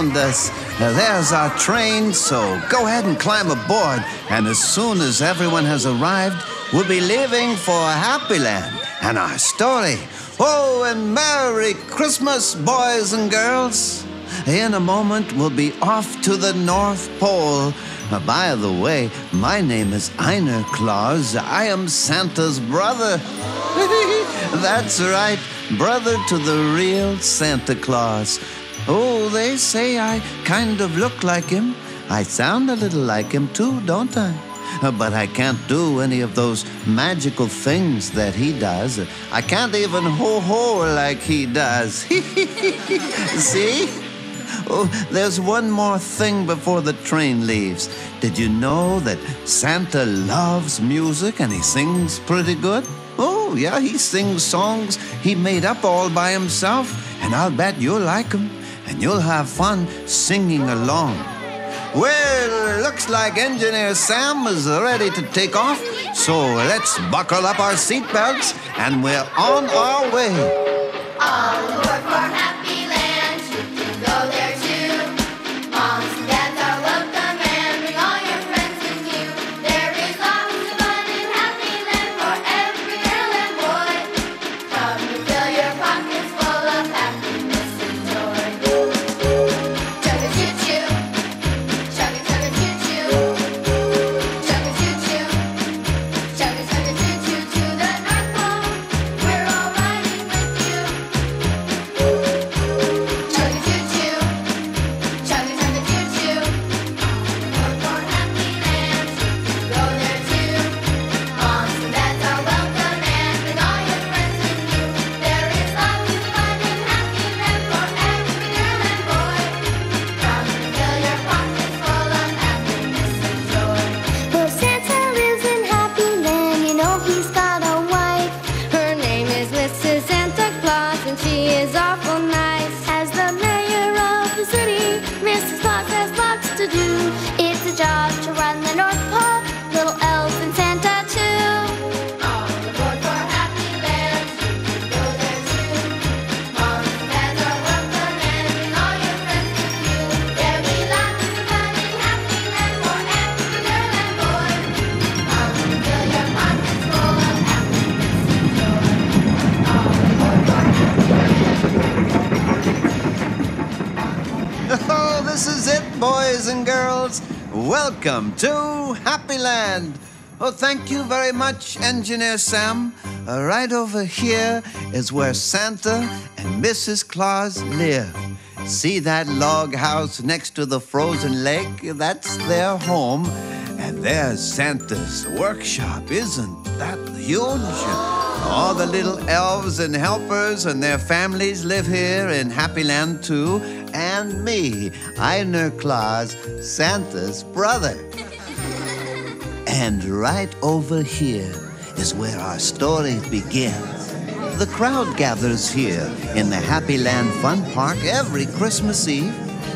around us. There's our train, so go ahead and climb aboard. And as soon as everyone has arrived, we'll be leaving for Happy Land and our story. Oh, and Merry Christmas, boys and girls. In a moment, we'll be off to the North Pole. By the way, my name is Einer Claus. I am Santa's brother. That's right, brother to the real Santa Claus. Oh, they say I kind of look like him. I sound a little like him too, don't I? But I can't do any of those magical things that he does. I can't even ho-ho like he does. See? Oh, there's one more thing before the train leaves. Did you know that Santa loves music and he sings pretty good? Oh, yeah, he sings songs he made up all by himself, and I'll bet you'll like them, and you'll have fun singing along. Well, looks like Engineer Sam is ready to take off, so let's buckle up our seatbelts, and we're on our way. All aboard for Happy Land, you can go there too. Moms and dads are welcome and bring all your friends with you. There is lots of fun in Happy Land for every girl and boy. Come to fill your pockets full of happiness and joy. Chugga-choo-choo, chugga-chugga-choo-choo, chugga-choo-choo, chugga-chugga-choo-choo to the North Pole. We're all riding with you. Chugga-choo-choo, chugga-chugga-choo-choo. All for Happy Land, go there too. Moms and dads are welcome and bring all your friends with you. There is lots of fun in Happy Land for every girl and boy. Come and fill your pockets full of happiness and joy. Well, Santa lives in Happy Land, you know he's got a wife. Her name is Mrs. Santa Claus, and she is awful nice. As the mayor of the city, Mrs. Claus has lots to do. It's a job to run the North Pole, little elves and Santa too. All aboard for Happy Land, you can go there too. Moms and dads are welcome and bring all your friends with you. There'll be lots of fun in Happy Land for every girl and boy. Come and fill your pockets full of happiness and joy. All aboard for Happy Oh, this is it, boys and girls. Welcome to Happy Land. Oh, thank you very much, Engineer Sam. Right over here is where Santa and Mrs. Claus live. See that log house next to the frozen lake? That's their home. And there's Santa's workshop. Isn't that huge? All the little elves and helpers and their families live here in Happy Land too. And me, Einer Claus, Santa's brother. And right over here is where our story begins. The crowd gathers here in the Happy Land Fun Park every Christmas Eve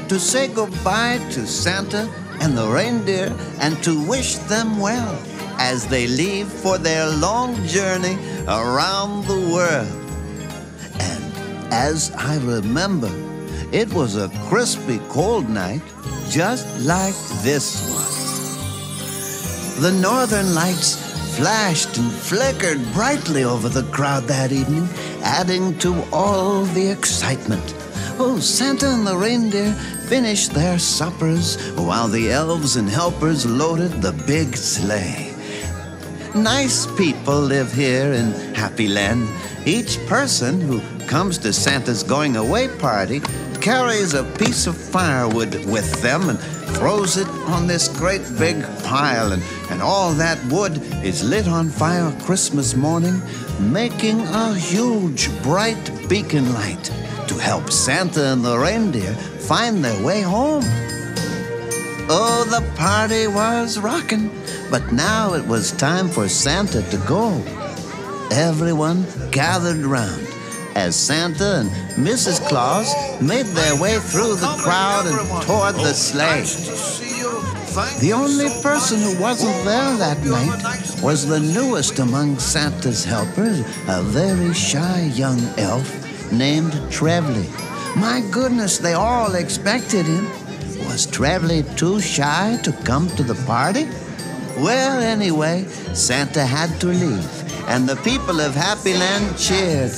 to say goodbye to Santa and the reindeer and to wish them well as they leave for their long journey around the world. And as I remember, it was a crispy cold night just like this one. The northern lights flashed and flickered brightly over the crowd that evening, adding to all the excitement. Oh, Santa and the reindeer finished their suppers while the elves and helpers loaded the big sleigh. Nice people live here in Happy Land. Each person who comes to Santa's going away party carries a piece of firewood with them and throws it on this great big pile, and all that wood is lit on fire Christmas morning, making a huge bright beacon light to help Santa and the reindeer find their way home. Oh, the party was rocking, but now it was time for Santa to go. Everyone gathered round as Santa and Mrs. Claus made their way through the crowd and toward the sleigh. The only person who wasn't there that night was the newest among Santa's helpers, a very shy young elf named Trevly. My goodness, they all expected him. Was Trevelyan too shy to come to the party? Well, anyway, Santa had to leave, and the people of Happy Land cheered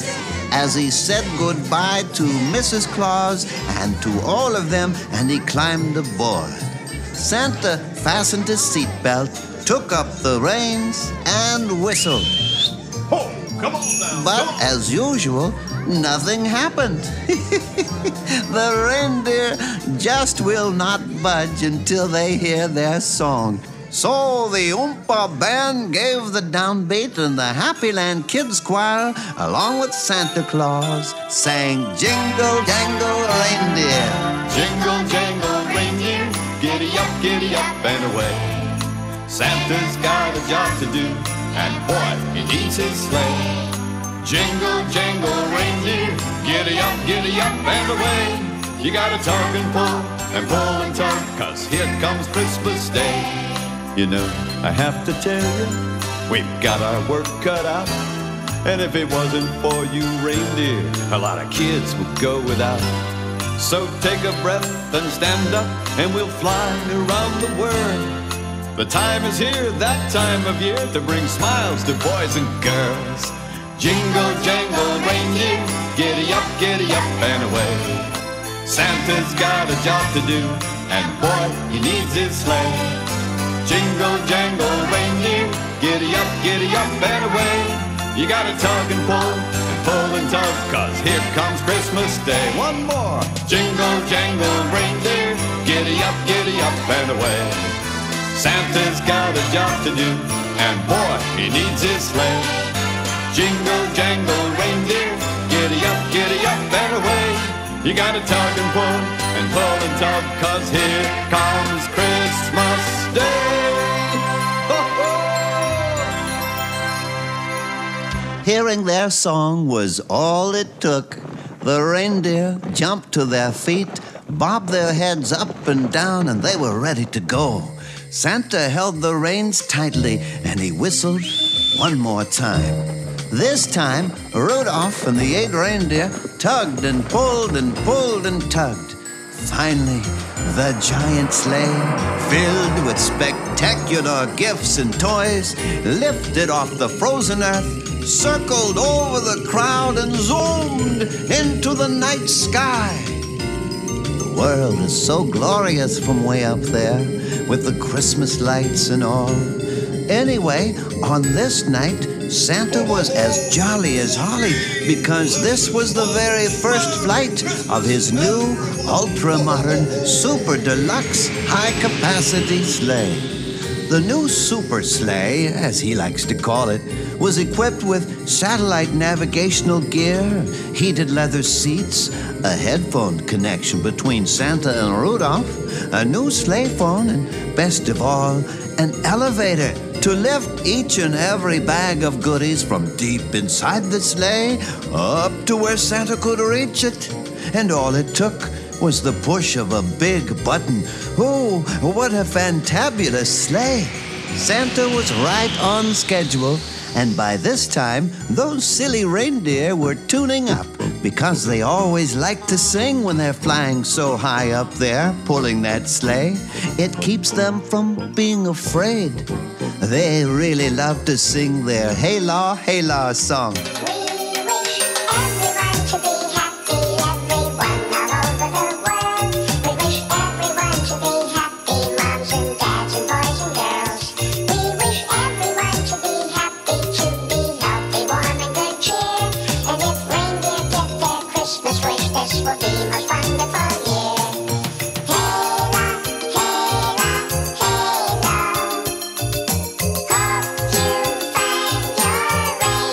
as he said goodbye to Mrs. Claus and to all of them, and he climbed aboard. Santa fastened his seatbelt, took up the reins, and whistled. Oh, come on now. But come on. as usual, nothing happened. The reindeer just will not budge until they hear their song. So the Oompa Band gave the downbeat, and the Happy Land Kids Choir, along with Santa Claus, sang Jingle Jangle Reindeer. Jingle, jangle, reindeer, giddy up and away. Santa's got a job to do, and boy, he needs his sleigh. Jingle, jangle, reindeer, giddy up and away. You gotta tug and pull and tug, 'cause here comes Christmas Day. You know, I have to tell you, we've got our work cut out. And if it wasn't for you reindeer, a lot of kids would go without. So take a breath and stand up, and we'll fly around the world. The time is here, that time of year, to bring smiles to boys and girls. Jingle, jangle, reindeer, giddy up and away. Santa's got a job to do, and boy, he needs his sleigh. Jingle, jangle, reindeer, giddy up and away. You gotta tug and pull and tug, 'cause here comes Christmas Day. One more. Jingle, jangle, reindeer, giddy up and away. Santa's got a job to do, and boy, he needs his sleigh. Jingle, jangle, reindeer, giddy up and away. You gotta tug and pull and tug, 'cause here comes Christmas Day. Hearing their song was all it took. The reindeer jumped to their feet, bobbed their heads up and down, and they were ready to go. Santa held the reins tightly, and he whistled one more time. This time, Rudolph and the 8 reindeer tugged and pulled and pulled and tugged. Finally, the giant sleigh, filled with spectacular gifts and toys, lifted off the frozen earth, circled over the crowd, and zoomed into the night sky. The world is so glorious from way up there, with the Christmas lights and all. Anyway, on this night, Santa was as jolly as Holly, because this was the very first flight of his new, ultra-modern, super deluxe, high-capacity sleigh. The new super sleigh, as he likes to call it, was equipped with satellite navigational gear, heated leather seats, a headphone connection between Santa and Rudolph, a new sleigh phone, and best of all, an elevator to lift each and every bag of goodies from deep inside the sleigh up to where Santa could reach it. And all it took was the push of a big button. Oh, what a fantabulous sleigh! Santa was right on schedule, and by this time, those silly reindeer were tuning up, because they always like to sing when they're flying so high up there, pulling that sleigh. It keeps them from being afraid. They really love to sing their Hey La, Hey La song. We wish everyone to be happy, everyone all over the world. We wish everyone to be happy, moms and dads and boys and girls. We wish everyone to be happy, healthy, warm and good cheer. And if reindeer get their Christmas wish, this will be most wonderful year. Hey la, hey la, hey la. Hope you find your rainbow.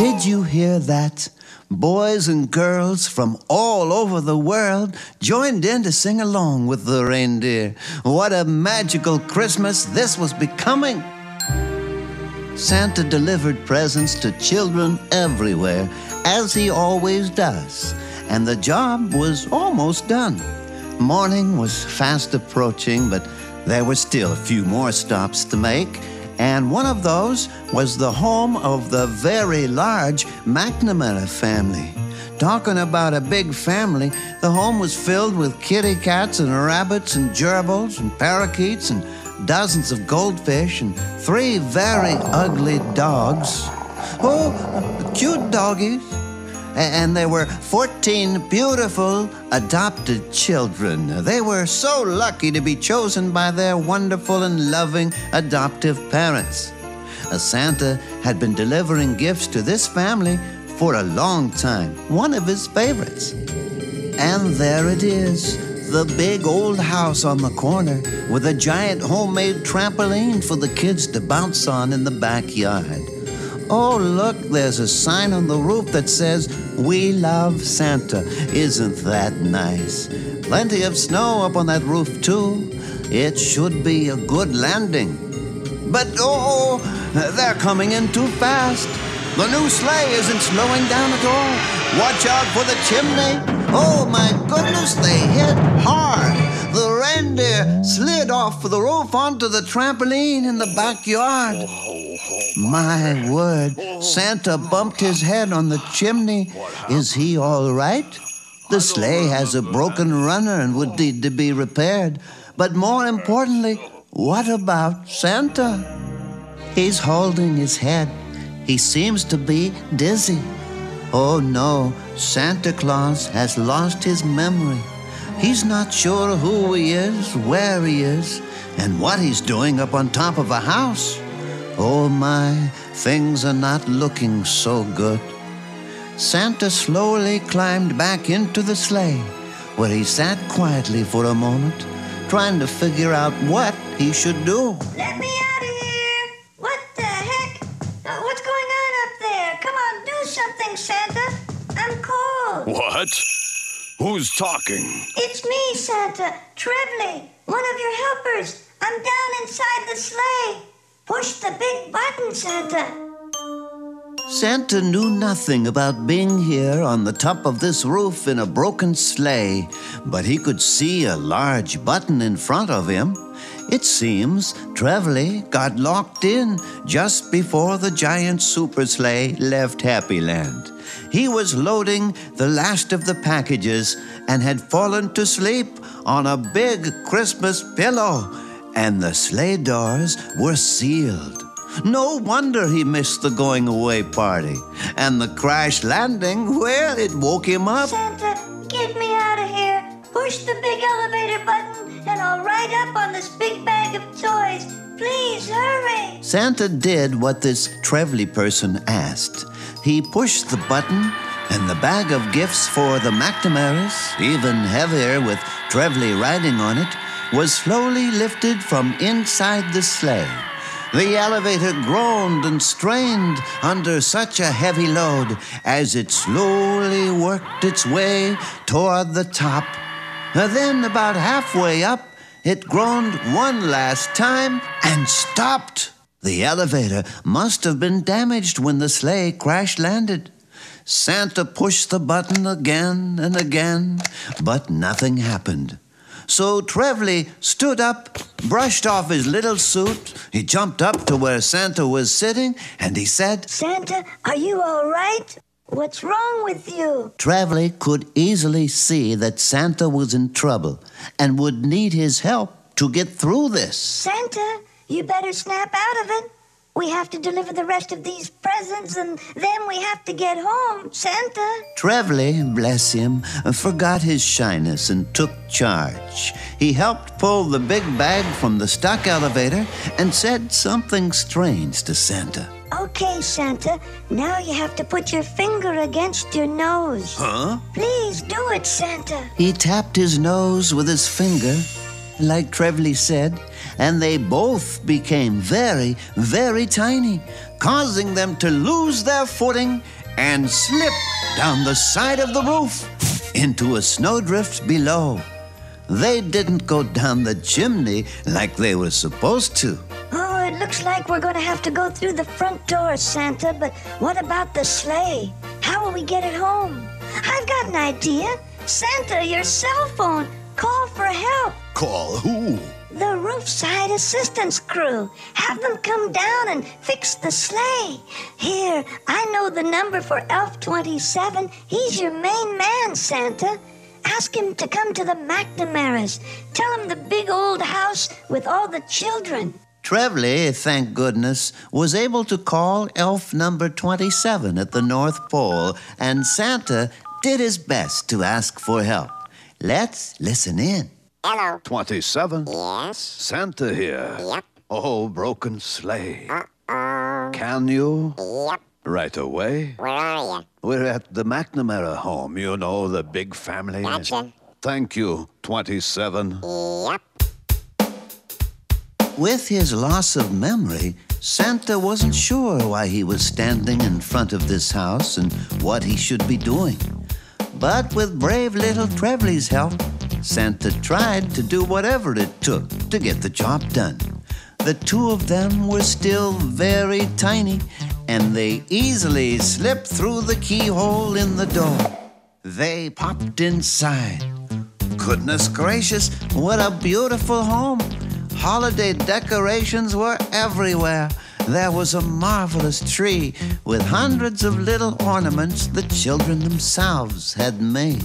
Did you hear that? Boys and girls from all over the world joined in to sing along with the reindeer. What a magical Christmas this was becoming! Santa delivered presents to children everywhere, as he always does, and the job was almost done. Morning was fast approaching, but there were still a few more stops to make, and one of those was the home of the very large McNamara family. Talking about a big family, the home was filled with kitty cats and rabbits and gerbils and parakeets and dozens of goldfish and 3 very ugly dogs. Oh, cute doggies. And there were 14 beautiful adopted children. They were so lucky to be chosen by their wonderful and loving adoptive parents. Santa had been delivering gifts to this family for a long time, one of his favorites. And there it is, the big old house on the corner with a giant homemade trampoline for the kids to bounce on in the backyard. Oh, look, there's a sign on the roof that says, "We love Santa." Isn't that nice? Plenty of snow up on that roof, too. It should be a good landing. But, oh, they're coming in too fast. The new sleigh isn't slowing down at all. Watch out for the chimney. Oh, my goodness, they hit hard. The reindeer slid off the roof onto the trampoline in the backyard. My word, Santa bumped his head on the chimney. Is he all right? The sleigh has a broken runner and would need to be repaired. But more importantly, what about Santa? He's holding his head. He seems to be dizzy. Oh no, Santa Claus has lost his memory. He's not sure who he is, where he is, and what he's doing up on top of a house. Oh my, things are not looking so good. Santa slowly climbed back into the sleigh, where he sat quietly for a moment, trying to figure out what he should do. Let me out of here! What the heck? What's going on up there? Come on, do something, Santa. I'm cold. What? Who's talking? It's me, Santa. Trevley, one of your helpers. I'm down inside the sleigh. Push the big button, Santa. Santa knew nothing about being here on the top of this roof in a broken sleigh, but he could see a large button in front of him. It seems Trevley got locked in just before the giant super sleigh left Happy Land. He was loading the last of the packages and had fallen to sleep on a big Christmas pillow, and the sleigh doors were sealed. No wonder he missed the going away party. And the crash landing, well, it woke him up. Santa, get me out of here. Push the big elevator button and I'll ride up on this big bag of toys. Please, hurry. Santa did what this Trevley person asked. He pushed the button, and the bag of gifts for the McNamaras, even heavier with Trevley riding on it, was slowly lifted from inside the sleigh. The elevator groaned and strained under such a heavy load as it slowly worked its way toward the top. Then, about halfway up, it groaned one last time and stopped. The elevator must have been damaged when the sleigh crash-landed. Santa pushed the button again and again, but nothing happened. So Trevley stood up, brushed off his little suit. He jumped up to where Santa was sitting, and he said, Santa, are you all right? What's wrong with you? Trevley could easily see that Santa was in trouble and would need his help to get through this. Santa, you better snap out of it. We have to deliver the rest of these presents, and then we have to get home, Santa. Trevley, bless him, forgot his shyness and took charge. He helped pull the big bag from the stuck elevator and said something strange to Santa. Okay, Santa, now you have to put your finger against your nose. Huh? Please do it, Santa. He tapped his nose with his finger, like Trevely said, and they both became very, very tiny, causing them to lose their footing and slip down the side of the roof into a snowdrift below. They didn't go down the chimney like they were supposed to. Oh, it looks like we're going to have to go through the front door, Santa, but what about the sleigh? How will we get it home? I've got an idea. Santa, your cell phone. Call for help. Call who? The roofside assistance crew. Have them come down and fix the sleigh. Here, I know the number for Elf 27. He's your main man, Santa. Ask him to come to the McNamara's. Tell him the big old house with all the children. Trevely, thank goodness, was able to call elf number 27 at the North Pole, and Santa did his best to ask for help. Let's listen in. Hello. 27? Yes? Santa here. Yep. Oh, broken sleigh. Uh-oh. Can you? Yep. Right away. Where are you? We're at the McNamara home, you know, the big family. Gotcha. Thank you, 27. Yep. With his loss of memory, Santa wasn't sure why he was standing in front of this house and what he should be doing. But with brave little Trevely's help, Santa tried to do whatever it took to get the job done. The two of them were still very tiny, and they easily slipped through the keyhole in the door. They popped inside. Goodness gracious, what a beautiful home! Holiday decorations were everywhere. There was a marvelous tree with hundreds of little ornaments the children themselves had made.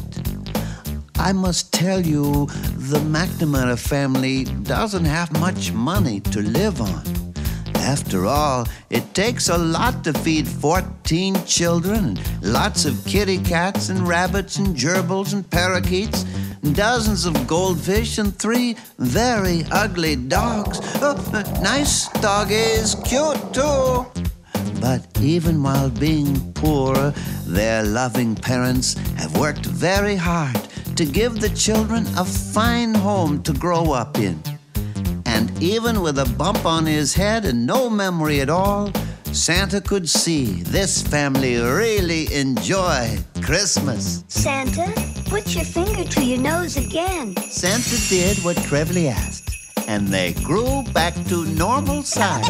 I must tell you, the McNamara family doesn't have much money to live on. After all, it takes a lot to feed 14 children and lots of kitty cats and rabbits and gerbils and parakeets, dozens of goldfish and 3 very ugly dogs. Oh, nice doggies, cute too. But even while being poor, their loving parents have worked very hard to give the children a fine home to grow up in. And even with a bump on his head and no memory at all, Santa could see this family really enjoy Christmas. Santa, put your finger to your nose again. Santa did what Trevely asked, and they grew back to normal size.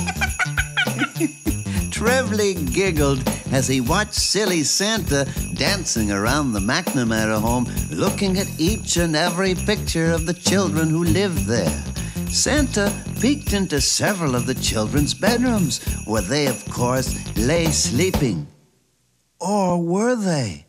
Trevely giggled as he watched silly Santa dancing around the McNamara home, looking at each and every picture of the children who lived there. Santa peeked into several of the children's bedrooms, where they, of course, lay sleeping. Or were they?